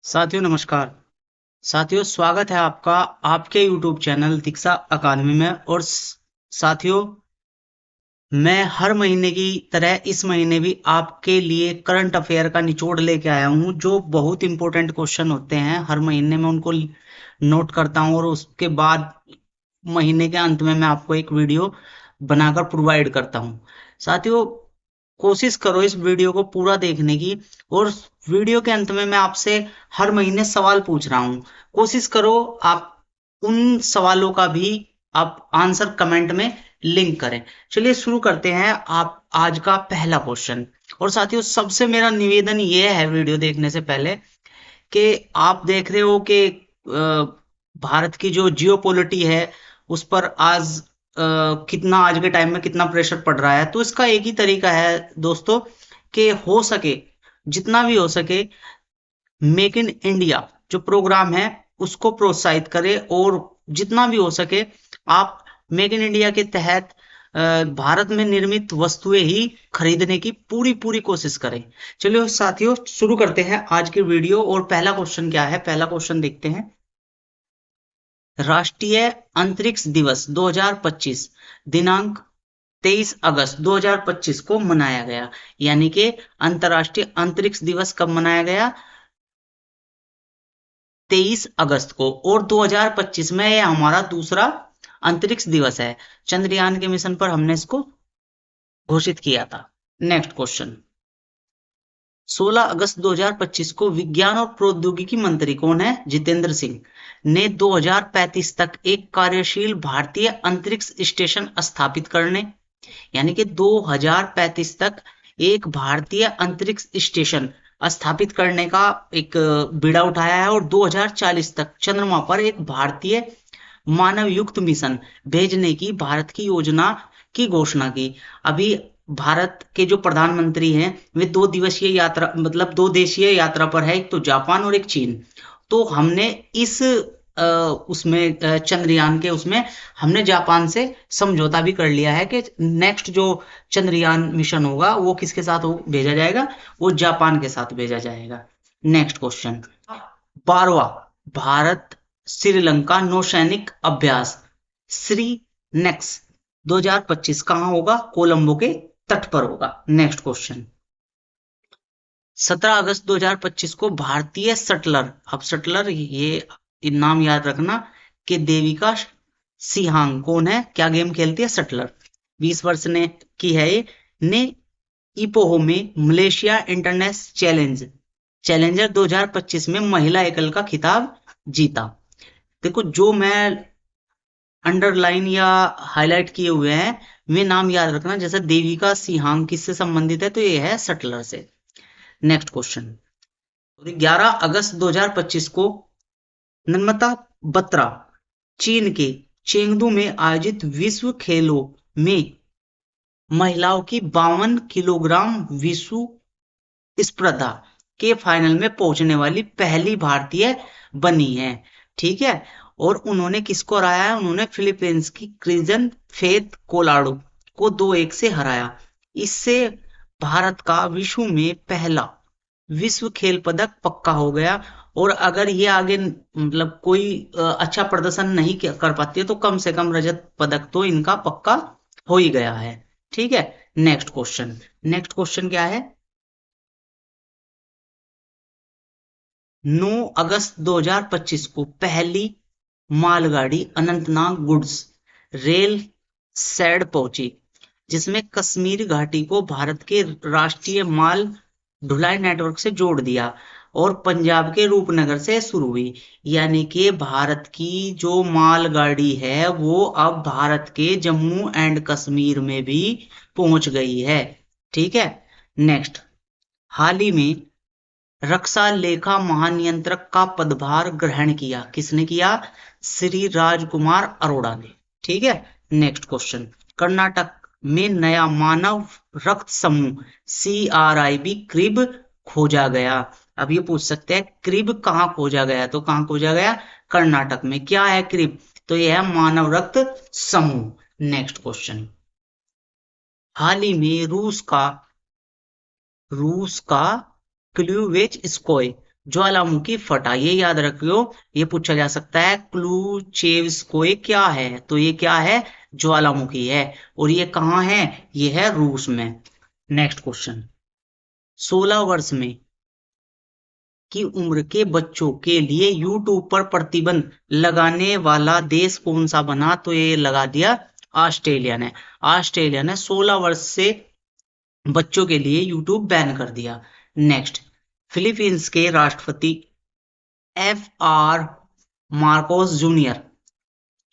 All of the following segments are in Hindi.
साथियों नमस्कार। साथियों स्वागत है आपका आपके YouTube चैनल दीक्षा अकादमी में। और साथियों, मैं हर महीने की तरह इस महीने भी आपके लिए करंट अफेयर का निचोड़ लेके आया हूं। जो बहुत इंपॉर्टेंट क्वेश्चन होते हैं हर महीने में उनको नोट करता हूं, और उसके बाद महीने के अंत में मैं आपको एक वीडियो बनाकर प्रोवाइड करता हूं। साथियों, कोशिश करो इस वीडियो को पूरा देखने की। और वीडियो के अंत में मैं आपसे हर महीने सवाल पूछ रहा हूं। कोशिश करो आप उन सवालों का भी आप आंसर कमेंट में लिंक करें। चलिए शुरू करते हैं आप आज का पहला क्वेश्चन। और साथियों, सबसे मेरा निवेदन यह है वीडियो देखने से पहले कि आप देख रहे हो कि भारत की जो जियो पॉलिटी है उस पर आज कितना आज के टाइम में कितना प्रेशर पड़ रहा है। तो इसका एक ही तरीका है दोस्तों कि हो सके जितना भी हो सके मेक इन इंडिया जो प्रोग्राम है उसको प्रोत्साहित करें, और जितना भी हो सके आप मेक इन इंडिया के तहत भारत में निर्मित वस्तुएं ही खरीदने की पूरी पूरी कोशिश करें। चलिए साथियों, शुरू करते हैं आज की वीडियो। और पहला क्वेश्चन क्या है, पहला क्वेश्चन देखते हैं। राष्ट्रीय अंतरिक्ष दिवस 2025 दिनांक 23 अगस्त 2025 को मनाया गया। यानी कि अंतर्राष्ट्रीय अंतरिक्ष दिवस कब मनाया गया? 23 अगस्त को। और 2025 में यह हमारा दूसरा अंतरिक्ष दिवस है। चंद्रयान के मिशन पर हमने इसको घोषित किया था। Next question. 16 अगस्त 2025 को विज्ञान और प्रौद्योगिकी मंत्री कौन है? जितेंद्र सिंह ने 2035 तक एक कार्यशील भारतीय अंतरिक्ष स्टेशन स्थापित करने, यानी कि 2035 तक एक भारतीय अंतरिक्ष स्टेशन स्थापित करने का एक बीड़ा उठाया है। और 2040 तक चंद्रमा पर एक भारतीय मानव युक्त मिशन भेजने की भारत की योजना की घोषणा की। अभी भारत के जो प्रधानमंत्री हैं वे 2 दिवसीय यात्रा मतलब 2 देशीय यात्रा पर है, एक तो जापान और एक चीन। तो हमने इस उसमें चंद्रयान के उसमें हमने जापान से समझौता भी कर लिया है कि नेक्स्ट जो चंद्रयान मिशन होगा वो किसके साथ भेजा जाएगा? वो जापान के साथ भेजा जाएगा। Next question. 12वां भारत श्रीलंका नौसैनिक अभ्यास श्री नेक्स 2025 कहां होगा? कोलंबो के तट पर होगा। Next question. 17 अगस्त 2025 को भारतीय शटलर, अब शटलर ये नाम याद रखना कि देविका सिहांग कौन है, क्या गेम खेलती है? शटलर। 20 वर्ष ने की है ये, ने इपोहो में मलेशिया इंटरनेशनल चैलेंजर 2025 में महिला एकल का खिताब जीता। देखो, जो मैं अंडरलाइन या हाईलाइट किए हुए हैं वे नाम याद रखना। जैसे देविका सिहांग किससे संबंधित है? तो ये है शटलर से। Next question. 11 अगस्त 2025 को नर्मदा बत्रा चीन के चेंगडू में आयोजित विश्व खेलों में महिलाओं की 52 किलोग्राम विश्व स्पर्धा के फाइनल में पहुंचने वाली पहली भारतीय बनी है। ठीक है। और उन्होंने किसको हराया है? उन्होंने फिलीपींस की क्रिजन फेथ कोलाडो को 2-1 से हराया। इससे भारत का विश्व में पहला विश्व खेल पदक पक्का हो गया। और अगर ये आगे मतलब कोई अच्छा प्रदर्शन नहीं कर पाती है तो कम से कम रजत पदक तो इनका पक्का हो ही गया है। ठीक है। Next question. नेक्स्ट क्वेश्चन क्या है? 9 अगस्त 2025 को पहली मालगाड़ी अनंतनाग गुड्स रेल सैड पहुंची, जिसमें कश्मीर घाटी को भारत के राष्ट्रीय माल ढुलाई नेटवर्क से जोड़ दिया और पंजाब के रूपनगर से शुरू हुई। यानी कि भारत की जो मालगाड़ी है वो अब भारत के जम्मू एंड कश्मीर में भी पहुंच गई है। ठीक है। नेक्स्ट। हाल ही में रक्षा लेखा महानियंत्रक का पदभार ग्रहण किया। किसने किया? श्री राजकुमार अरोड़ा ने। ठीक है। Next question. कर्नाटक में नया मानव रक्त समूह CRIB क्रिब खोजा गया। अब ये पूछ सकते हैं क्रिब कहाँ खोजा गया? तो कहाँ खोजा गया? कर्नाटक में। क्या है क्रिब? तो यह है मानव रक्त समूह। Next question. हाल ही में रूस का क्ल्यूवेच स्कोय ज्वालामुखी फटा, ये याद रखियो। ये पूछा जा सकता है क्लूचेव्स्कोय क्या है, तो ये क्या है, ज्वालामुखी है। और ये कहाँ है, ये है रूस में। नेक्स्ट क्वेश्चन, 16 वर्ष में की उम्र के बच्चों के लिए यूट्यूब पर प्रतिबंध लगाने वाला देश कौन सा बना, तो ये लगा दिया ऑस्ट्रेलिया ने। ऑस्ट्रेलिया ने 16 वर्ष से बच्चों के लिए यूट्यूब बैन कर दिया। नेक्स्ट, फिलीपींस के राष्ट्रपति एफ आर मार्कोस जूनियर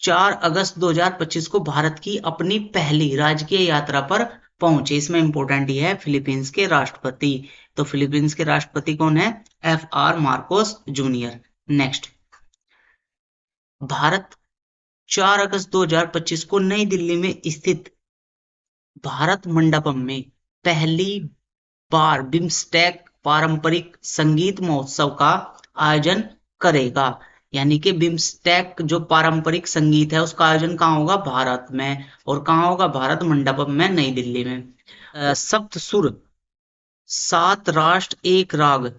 4 अगस्त 2025 को भारत की अपनी पहली राजकीय यात्रा पर पहुंचे। इसमें इंपॉर्टेंट ये है फिलीपींस के राष्ट्रपति, तो फिलीपींस के राष्ट्रपति कौन है, F R Marcos junior. Next, Bharat 4 अगस्त 2025 को नई दिल्ली में स्थित भारत मंडपम में पहली बार बिम्स्टेक पारंपरिक संगीत महोत्सव का आयोजन करेगा। यानी कि बिम्स्टेक जो पारंपरिक संगीत है उसका आयोजन कहाँ होगा, भारत में। और कहाँ होगा, भारत मंडपम में, नई दिल्ली में। सप्त सुर 7 राष्ट्र एक राग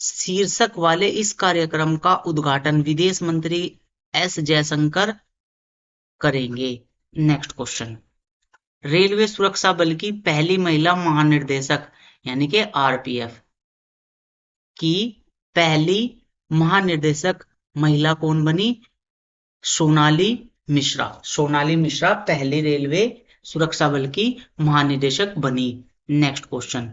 शीर्षक वाले इस कार्यक्रम का उद्घाटन विदेश मंत्री एस जयशंकर करेंगे। नेक्स्ट क्वेश्चन, रेलवे सुरक्षा बल की पहली महिला महानिर्देशक यानी कि आरपीएफ की पहली महानिर्देशक महिला कौन बनी, सोनाली मिश्रा। सोनाली मिश्रा पहली रेलवे सुरक्षा बल की महानिदेशक बनी। Next question,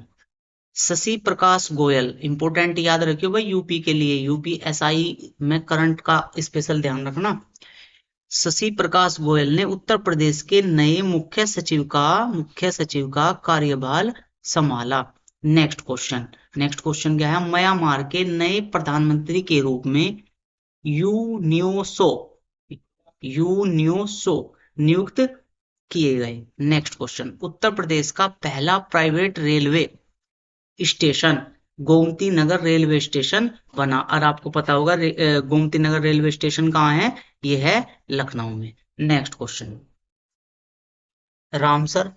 Shashi Prakash Goyal, important याद रखियो भाई यूपी के लिए, यूपीएसआई में करंट का स्पेशल ध्यान रखना। शशि प्रकाश गोयल ने उत्तर प्रदेश के नए मुख्य सचिव का कार्यभार संभाला। नेक्स्ट क्वेश्चन क्या है, म्यांमार के नए प्रधानमंत्री के रूप में यून्योसो नियुक्त किए गए। नेक्स्ट क्वेश्चन, उत्तर प्रदेश का पहला private railway station Gomti Nagar railway station बना। और आपको पता होगा गोमती नगर रेलवे स्टेशन कहाँ है, ये है लखनऊ में। Next question, Ramsar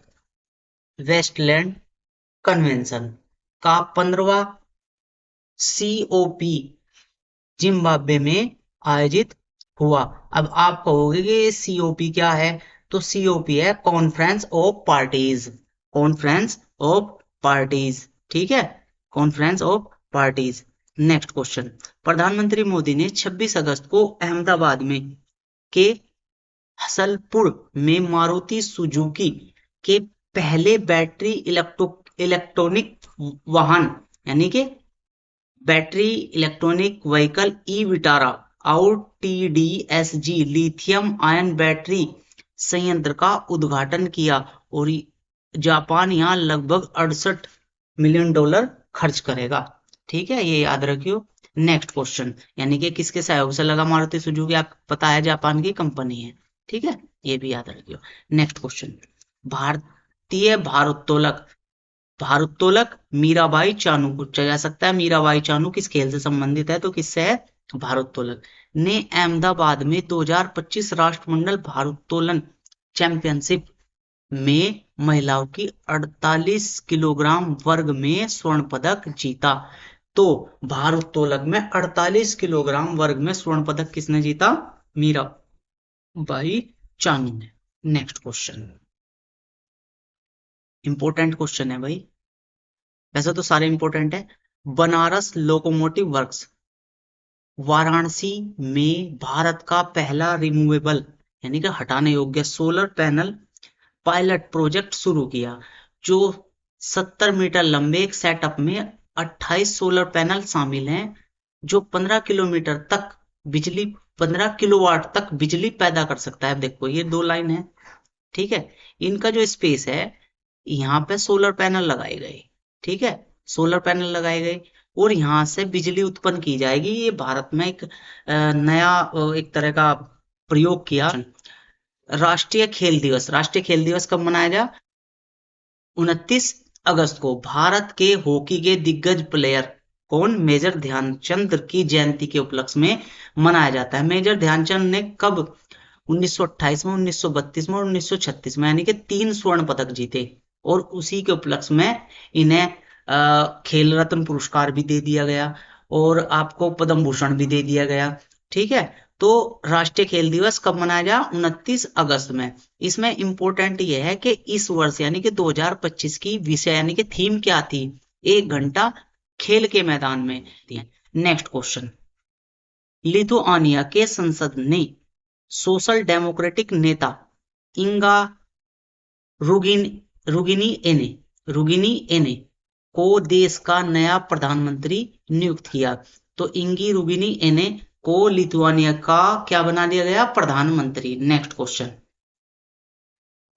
wetland convention का 15वां सीओपी जिम्बाब्वे में आयोजित हुआ। अब आप कहोगे कि सीओपी क्या है, तो सीओपी है conference of parties, conference of parties, ठीक है, conference of parties. Next question, प्रधानमंत्री मोदी ने 26 अगस्त को अहमदाबाद में के हसलपुर में मारुति सुजुकी के पहले बैटरी इलेक्ट्रॉनिक वाहन यानी कि battery electronic vehicle e Vitara और टीडीएसजी लिथियम आयन बैटरी संयंत्र का उद्घाटन किया। और जापान यहाँ लगभग $68 मिलियन खर्च करेगा। ठीक है, ये याद रखियो। नेक्स्ट क्वेश्चन, यानी कि किसके सहयोग से लगा मारुति सुजुकी, आपको पता है जापान की कंपनी है। ठीक है, ये भी याद रखियो। नेक्स्ट क्वेश्चन, भारतीय भारोत्तोलक मीराबाई चानू, पूछा जा सकता है मीराबाई चानू किस खेल से संबंधित है, तो किससे है, भारोत्तोलक, ने अहमदाबाद में 2025 राष्ट्रमंडल भारोत्तोलन चैंपियनशिप में महिलाओं की 48 किलोग्राम वर्ग में स्वर्ण पदक जीता। तो भारोत्तोलक में 48 किलोग्राम वर्ग में स्वर्ण पदक किसने जीता, मीराबाई चानू ने। नेक्स्ट क्वेश्चन, इंपॉर्टेंट क्वेश्चन है भाई, वैसे तो सारे इंपॉर्टेंट है। बनारस लोकोमोटिव वर्क्स वाराणसी में भारत का पहला रिमूवेबल यानी कि हटाने योग्य सोलर पैनल पायलट प्रोजेक्ट शुरू किया। जो 70 मीटर लंबे एक सेटअप में 28 सोलर पैनल शामिल हैं जो 15 किलोवाट तक बिजली पैदा कर सकता है। देखो ये 2 लाइन है, ठीक है, इनका जो स्पेस है यहाँ पे सोलर पैनल लगाए गए, ठीक है, सोलर पैनल लगाए गए और यहाँ से बिजली उत्पन्न की जाएगी। ये भारत में एक नया एक तरह का प्रयोग किया। राष्ट्रीय खेल दिवस कब मनाया जा, 29 अगस्त को। भारत के हॉकी के दिग्गज प्लेयर कौन, मेजर ध्यानचंद की जयंती के उपलक्ष्य में मनाया जाता है। मेजर ध्यानचंद ने कब, 1928 में, 1932 में और 1936 में, यानी कि 3 स्वर्ण पदक जीते। और उसी के उपलक्ष्य में इन्हें खेल रत्न पुरस्कार भी दे दिया गया। और आपको पद्म भूषण भी दे दिया गया। ठीक है, तो राष्ट्रीय खेल दिवस कब मनाया गया? 29 अगस्त में। इसमें इंपॉर्टेंट यह है कि इस वर्ष यानी कि 2025 की विषय यानी कि थीम क्या थी? 1 घंटा खेल के मैदान में थी। नेक्स्ट क्वेश्चन, लिथुआनिया के संसद ने सोशल डेमोक्रेटिक नेता इंगा रुगिन रुगिनी एने को देश का नया प्रधानमंत्री नियुक्त किया। तो इंगी रुगिनी एने को लिथुआनिया का क्या बना दिया गया? प्रधानमंत्री। नेक्स्ट क्वेश्चन,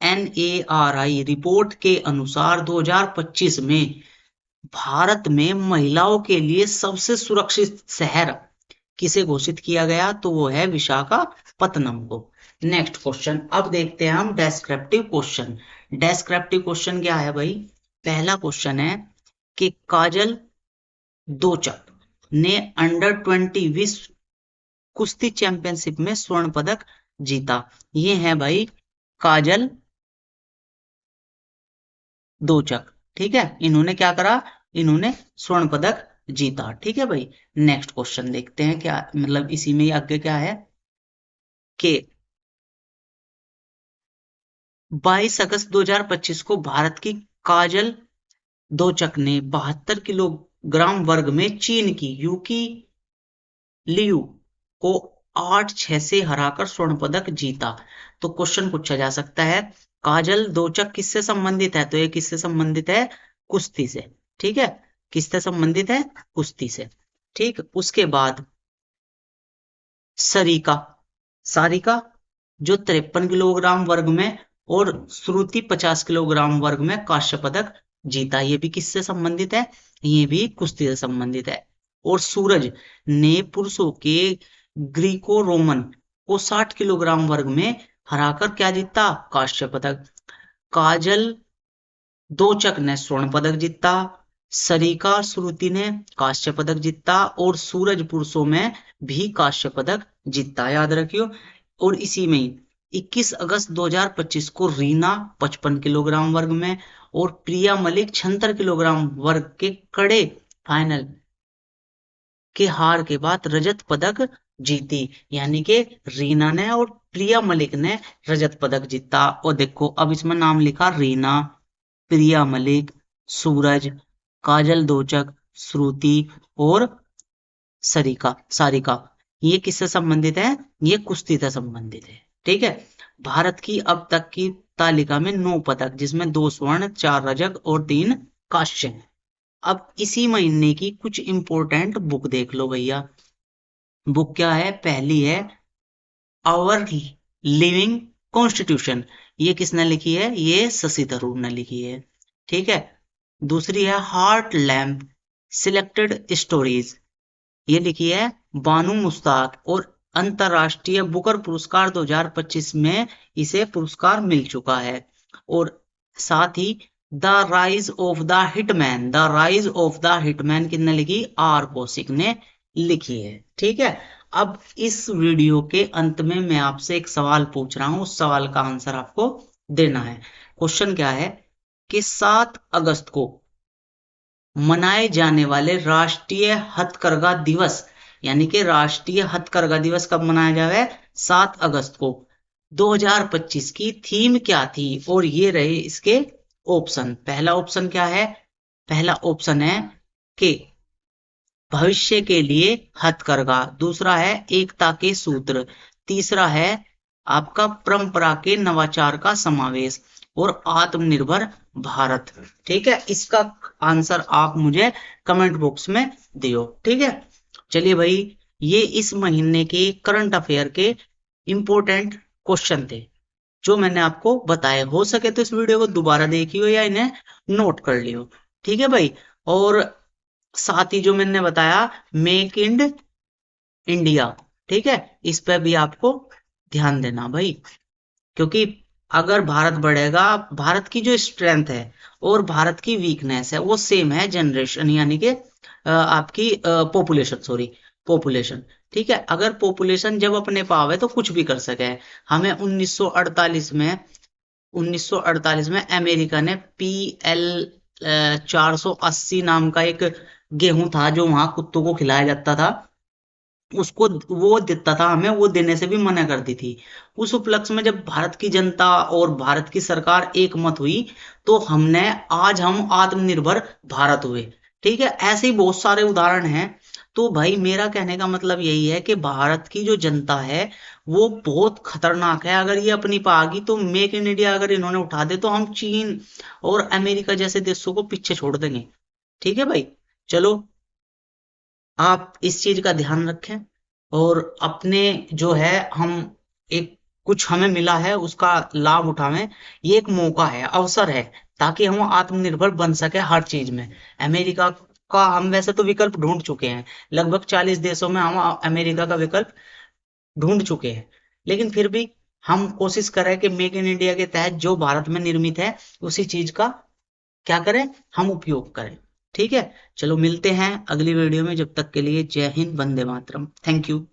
NARI रिपोर्ट के अनुसार 2025 में भारत में महिलाओं के लिए सबसे सुरक्षित शहर किसे घोषित किया गया? तो वो है विशाखापत्तनम को। नेक्स्ट क्वेश्चन, अब देखते हैं हम डेस्क्रिप्टिव क्वेश्चन। डेस्क्रिप्टिव क्वेश्चन क्या है भाई? पहला क्वेश्चन है कि काजल दोचक ने अंडर-20 विश्व कुश्ती चैंपियनशिप में स्वर्ण पदक जीता। ये है भाई काजल दोचक। ठीक है, इन्होंने क्या करा? इन्होंने स्वर्ण पदक जीता। ठीक है भाई, नेक्स्ट क्वेश्चन देखते हैं क्या मतलब इसी में आगे क्या है कि 22 अगस्त 2025 को भारत की काजल दोचक ने 72 किलोग्राम वर्ग में चीन की यूकी लियू को 8-6 से हराकर स्वर्ण पदक जीता। तो क्वेश्चन पूछा जा सकता है काजल दोचक किससे संबंधित है? तो ये किससे संबंधित है? कुश्ती से। ठीक है, किससे संबंधित है? कुश्ती से। ठीक, उसके बाद सरिका सारिका जो 53 किलोग्राम वर्ग में और श्रुति 50 किलोग्राम वर्ग में कांस्य पदक जीता। ये भी किससे संबंधित है? ये भी कुश्ती से संबंधित है। और सूरज ने पुरुषों के ग्रीको रोमन को 60 किलोग्राम वर्ग में हराकर क्या जीता? कांस्य पदक। काजल दोचक ने स्वर्ण पदक जीता, सरिका श्रुति ने कांस्य पदक जीता और सूरज पुरुषों में भी कांस्य पदक जीता। याद रखियो। और इसी में 21 अगस्त 2025 को रीना 55 किलोग्राम वर्ग में और प्रिया मलिक 76 किलोग्राम वर्ग के कड़े फाइनल के हार के बाद रजत पदक जीती। यानी कि रीना ने और प्रिया मलिक ने रजत पदक जीता। और देखो अब इसमें नाम लिखा रीना, प्रिया मलिक, सूरज, काजल दोचक, श्रुति और सारिका। ये किससे संबंधित है? ये कुश्ती से संबंधित है। ठीक है, भारत की अब तक की तालिका में 9 पदक, जिसमें 2 स्वर्ण, 4 रजत और 3 कांस्य हैं। अब इसी महीने की कुछ इंपॉर्टेंट बुक देख लो भैया। बुक क्या है? पहली है आवर लिविंग कॉन्स्टिट्यूशन। ये किसने लिखी है? ये शशि थरूर ने लिखी है। ठीक है, दूसरी है हार्ट लैम्प सिलेक्टेड स्टोरीज। ये लिखी है बानू मुश्ताक और अंतरराष्ट्रीय बुकर पुरस्कार 2025 में इसे पुरस्कार मिल चुका है। और साथ ही the rise of the hitman, the rise of the hitman किसने लिखी? आर कौशिक ने लिखी है। ठीक है, अब इस वीडियो के अंत में मैं आपसे एक सवाल पूछ रहा हूं, उस सवाल का आंसर आपको देना है। क्वेश्चन क्या है कि 7 अगस्त को मनाए जाने वाले राष्ट्रीय हथकरघा दिवस यानी कि राष्ट्रीय हथकरघा दिवस कब मनाया जाए? 7 अगस्त को। 2025 की थीम क्या थी? और ये रहे इसके ऑप्शन। पहला ऑप्शन क्या है? पहला ऑप्शन है कि भविष्य के लिए हथकरघा, दूसरा है एकता के सूत्र, तीसरा है आपका परंपरा के नवाचार का समावेश और आत्मनिर्भर भारत। ठीक है, इसका आंसर आप मुझे कमेंट बॉक्स में दियो। ठीक है, चलिए भाई, ये इस महीने के करंट अफेयर के इंपॉर्टेंट क्वेश्चन थे जो मैंने आपको बताए। हो सके तो इस वीडियो को दोबारा देखियो या इन्हें नोट कर लियो। ठीक है भाई, और साथ ही जो मैंने बताया मेक इन इंडिया, ठीक है, इस पे भी आपको ध्यान देना भाई। क्योंकि अगर भारत बढ़ेगा, भारत की जो स्ट्रेंथ है और भारत की वीकनेस है वो सेम है, जनरेशन यानी कि आपकी पॉपुलेशन, सॉरी पॉपुलेशन। ठीक है, अगर पॉपुलेशन जब अपने पाव है तो कुछ भी कर सके। हमें 1948 में अमेरिका ने PL 480 नाम का एक गेहूं था जो वहां कुत्तों को खिलाया जाता था, उसको वो देता था हमें, वो देने से भी मना करती थी। उस उपलक्ष्य में जब भारत की जनता और भारत की सरकार एक मत हुई, तो हमने, आज हम आत्मनिर्भर भारत हुए। ठीक है, ऐसे ही बहुत सारे उदाहरण हैं। तो भाई मेरा कहने का मतलब यही है कि भारत की जो जनता है वो बहुत खतरनाक है। अगर ये अपनी पा गई तो मेक इन इंडिया अगर इन्होंने उठा दे तो हम चीन और अमेरिका जैसे देशों को पीछे छोड़ देंगे। ठीक है भाई, चलो, आप इस चीज का ध्यान रखें और अपने जो है हम एक, कुछ हमें मिला है उसका लाभ उठावें। ये एक मौका है, अवसर है, ताकि हम आत्मनिर्भर बन सके हर चीज में। अमेरिका का हम वैसे तो विकल्प ढूंढ चुके हैं, लगभग 40 देशों में हम अमेरिका का विकल्प ढूंढ चुके हैं, लेकिन फिर भी हम कोशिश करें कि मेक इन इंडिया के तहत जो भारत में निर्मित है उसी चीज का क्या करें, हम उपयोग करें। ठीक है, चलो मिलते हैं अगली वीडियो में, जब तक के लिए जय हिंद, वंदे मातरम, थैंक यू।